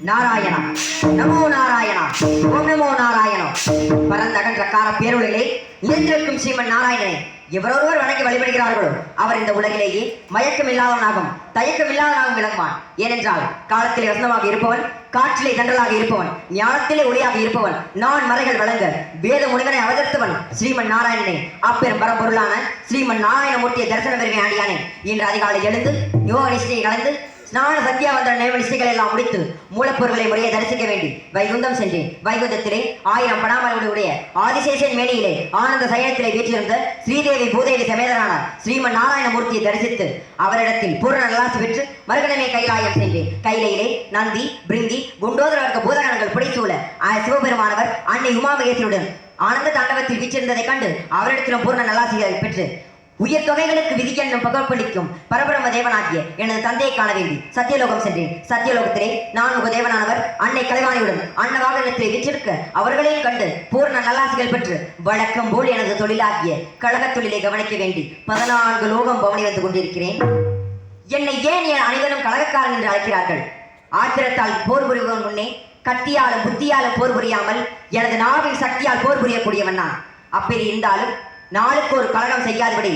நாராயணா நமோ நாராயணா ஓம் நமோ நாராயணா. பரந்தகன்ற கார பேருளிலே இயந்திருக்கும் ஸ்ரீமன் நாராயணனை எவரொருவர் வணங்கி வழிபடுகிறார்களோ அவர் இந்த உலகிலேயே மயக்கம் இல்லாதவனாகும் தயக்கம் இல்லாதவனாகவும் விளங்குவான். ஏனென்றால் காலத்திலே வசனமாக இருப்பவன், காற்றிலே தண்டலாக இருப்பவன், ஞானத்திலே ஒளியாக இருப்பவன், நான் மறைகள் வழங்க வேத முனிவனை அவதரித்தவன் ஸ்ரீமன் நாராயணனை அப்பெரும் பரம்பொருளான ஸ்ரீமன் நாராயணமூர்த்தியை தரிசனம் பெறுவேன் ஆடியானே. இன்று அதிகாலை எழுந்து யோக நிஷ்டையை கலந்து ஸ்நான சத்தியாவந்தன நேம நிஷ்டைகள் எல்லாம் முடித்து மூலப்பொருட்களை முறையை தரிசிக்க வேண்டி வைகுந்தம் சென்றேன். வைகுந்தத்திலே 1000 பணாமலுடைய ஆதிசேஷன் மேனியிலே ஆனந்த சயனத்திலே வீற்றிருந்த ஸ்ரீதேவி பூதேவி சமேதரான ஸ்ரீமன் நாராயணமூர்த்தியை தரிசித்து அவரிடத்தில் பூர்ண நல்லாசி பெற்று மறுகணமே கைலாயம் சென்றேன். கைலையிலே நந்தி பிருங்கி குண்டோதர வர்க்க பூதகணங்கள் பிடித்துள்ள சிவபெருமானவர் அன்னை உமாமகேஸ்வருடன் ஆனந்த தாண்டவத்தில் வீற்றிருந்ததைக் கண்டு அவரிடத்திலும் பூர்ண நல்லாசிகளை பெற்று உயிர் தொகைகளுக்கு விதிக்கென்னும் பகற்பளிக்கும் பரபிரம தேவனாகிய எனது தந்தையை காண வேண்டி சத்தியலோகம் சென்றேன். சத்தியலோகத்திலே நான்கு தேவனானவர் அன்னை கலைவாணியுடன் அன்னவாகனத்திலே விற்றிருக்க அவர்களையும் கண்டு பூர்ண நல்லாசிகள் பெற்று வழக்கம் போல் எனது தொழிலாகிய கழகத் தொழிலை கவனிக்க வேண்டி 14 லோகம் பவனி வந்து கொண்டிருக்கிறேன். என்னை ஏன் என் அனைவரும் கழகக்காரன் என்று அழைக்கிறார்கள்? ஆத்திரத்தால் போர் புரிவதன் முன்னே கத்தியாலும் புத்தியாலும் போர் புரியாமல் எனது நாவின் சக்தியால் போர் புரியக்கூடியவன் நான். அப்படி இருந்தாலும் நாளுக்கு ஒரு கலகம் செய்யாதபடி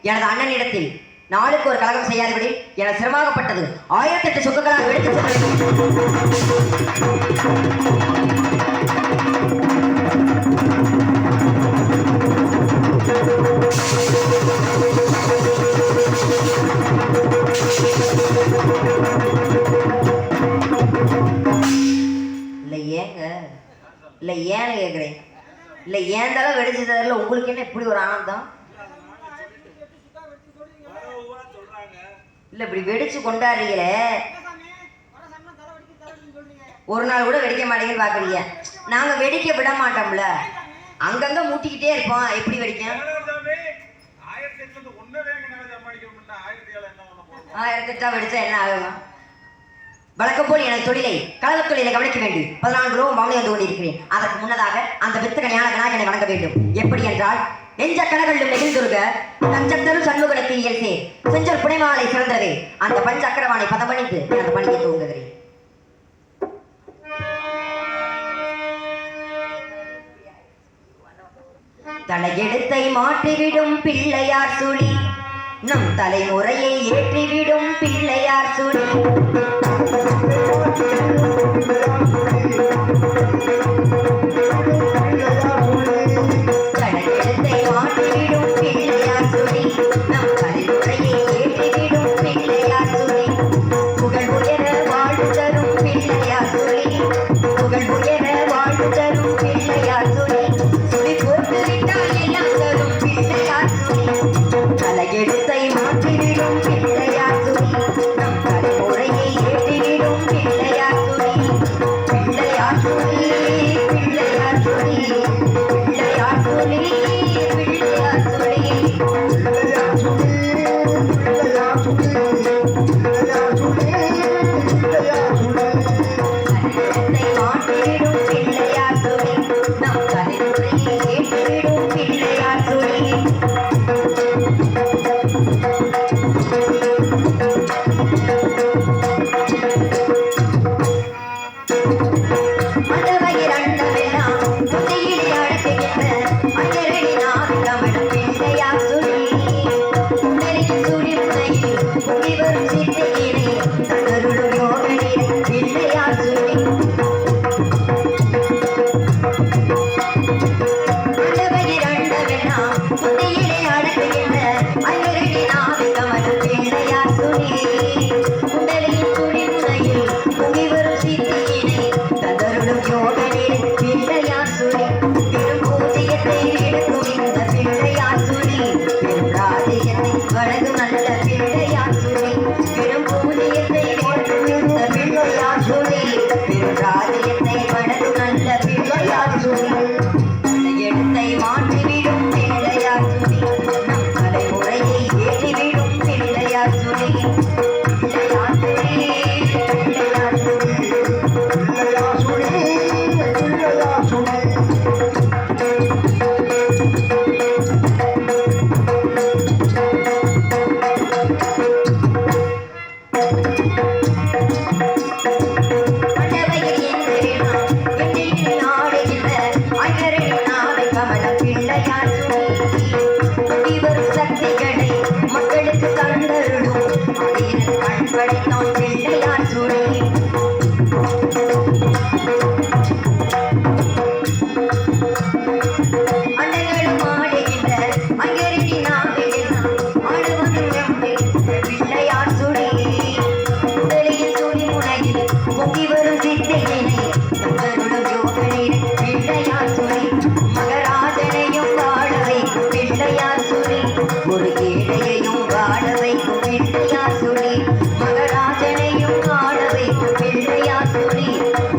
எனது அண்ணனிடத்தில் நாளுக்கு ஒரு கலகம் செய்யாதபடி என சிரமமாகப்பட்டது 1008 சொக்குகளால் எடுத்துச் இல்லை ஏன்னு கேட்குறேன். இல்லை ஏன் தலை வெடிச்சதில் உங்களுக்கு என்ன இப்படி ஒரு ஆனந்தம்? இல்லை இப்படி வெடிச்சு கொண்டாடுறீங்களே, ஒரு நாள் கூட வெடிக்க மாட்டேங்குன்னு பார்க்குறீங்க. நாங்கள் வெடிக்க விட மாட்டோம்ல, அங்கங்கே மூட்டிக்கிட்டே இருப்போம். எப்படி வெடிக்கும்? 1008 வெடிச்சா என்ன ஆகும்? வழக்கம் போல் எனது தொழிலை கழகத் தொழிலை கவனிக்க வேண்டும். 14 லோகம் பவனி வந்து கொண்டிருக்கிறேன். அதற்கு முன்னதாக அந்த வித்தக ஞான விநாயகனை வணங்க வேண்டும். எப்படி என்றால் நெஞ்ச கணகளும் நெகிழ்ந்துருக தஞ்சத்தரும் சண்முகனுக்கு இயல்சே செஞ்சல் புனைமாலை சிறந்ததே அந்த பஞ்சக்கரவானை பதமணித்து அந்த பணியை துவங்குகிறேன். தலையெழுத்தை மாற்றிவிடும் பிள்ளையார் சுழி நம் தலைமுறையை ஏற்றிவிடும் பிள்ளையார் சுழி தலையெழுத்தை மாற்றிவிடும் பிள்ளையார் சுழி நம் தலைமுறையை ஏற்றிவிடும் பிள்ளையார் சுழி புகழ் உயர வாழ்வு தரும் பிள்ளையார் சுழி புகழ் உயர வாழ்வு தரும் பிள்ளையார் சுழி சுழி போட்டு விட்டால் எல்லாம் தரும் பிள்ளையார் சுழி தலையெழுத்தை மாற்றிவிடும் பிள்ளையார் சுழி நம் தலைமுறையை ஏற்றிவிடும் பிள்ளையார் சுழி பிள்ளையார் சுழி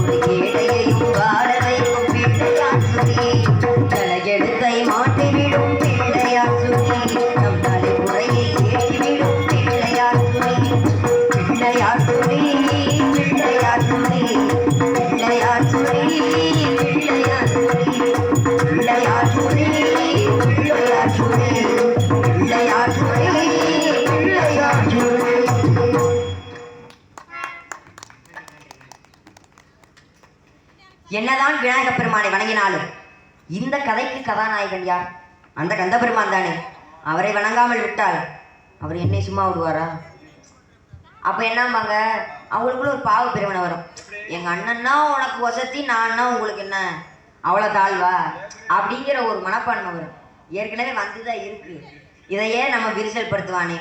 ஒரு ஏழையையும் வாழ வைக்கும் பிள்ளையார் சுழி தலையெழுத்தை மாற்றிவிடும் பிள்ளையார் சுழி நம் தலைமுறையை ஏற்றிவிடும் பிள்ளையார் சுழி பிள்ளையார் சுழி பிள்ளையார் சுழி பிள்ளையார் சுழி பிள்ளையார் சுழி பிள்ளையார் சுழி பிள்ளையார் சுழி பிள்ளையார் சுழி பிள்ளையார் சுழி. என்னதான் விநாயக பெருமானை வணங்கினாலும் இந்த கதைக்கு கதாநாயகன் யார்? அந்த கந்த பெருமான் தானே. அவரை வணங்காமல் விட்டால் அவர் என்னை சும்மா விடுவாரா? அப்ப என்னம்பாங்க, அவங்களுக்குள்ள ஒரு பாவ பிரிவினை வரும். எங்க அண்ணன்னா உனக்கு வசதி, நான்னா உங்களுக்கு என்ன அவ்வளோ தாழ்வா அப்படிங்கிற ஒரு மனப்பான்மை வரும். ஏற்கனவே வந்துதான் இருக்கு. இதையே நம்ம விரிசல் படுத்துவானே.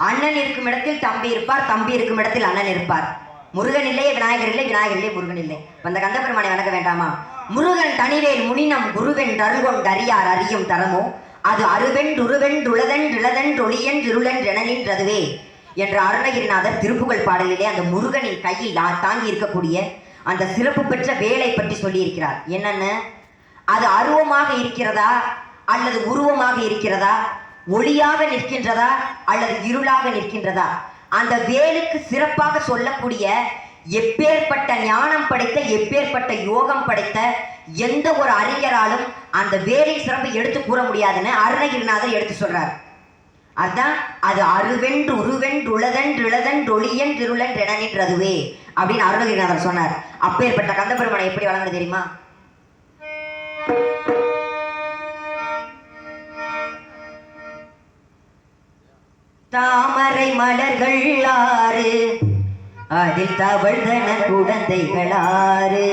அண்ணன் இருக்கும் இடத்தில் தம்பி இருப்பார், தம்பி இருக்கும் இடத்தில் அண்ணன் இருப்பார். முருகன் இல்லையே விநாயகர் இல்லை, விநாயகர் இல்லையே முருகன் இல்லை. அந்த கந்த பெருமானை வணங்க வேண்டாமா? முருகன் தனிவேல் முனினம் குருவென் தருகொன் தரியார் அறியும் தரமோ அது அருவென் துருவென் துளதன் இளதன் தொழியன் திருளன் எனனின்றதுவே என்ற அருணகிரிநாதர் திருப்புகழ் பாடலிலே அந்த முருகனின் கையில் தாங்கி இருக்கக்கூடிய அந்த சிறப்பு பெற்ற வேலை பற்றி சொல்லி இருக்கிறார். என்னன்னு, அது அருவமாக இருக்கிறதா அல்லது உருவமாக இருக்கிறதா, ஒளியாக நிற்கின்றதா அல்லது இருளாக நிற்கின்றதா, அந்த வேலுக்கு சிறப்பாக சொல்லக்கூடிய எப்பேற்பட்ட ஞானம் படைத்த எப்பேற்பட்ட யோகம் படைத்த எந்த ஒரு அறிஞராலும் அந்த வேலின் சிறப்பை எடுத்து கூற முடியாதுன்னு அருணகிரிநாதர் எடுத்து சொல்றார். அதுதான் அது அருவென்று உருவென்று உளதன் இளதன் ஒளியன் திருளன் எனனின்றதுவே அப்படின்னு அருணகிரிநாதர் சொன்னார். அப்பேற்பட்ட கந்தபெருமானை எப்படி வழங்குறது தெரியுமா? தாமரை மலர்கள் ஆறு அதில் தவழ்ந்தன குழந்தைகளாறு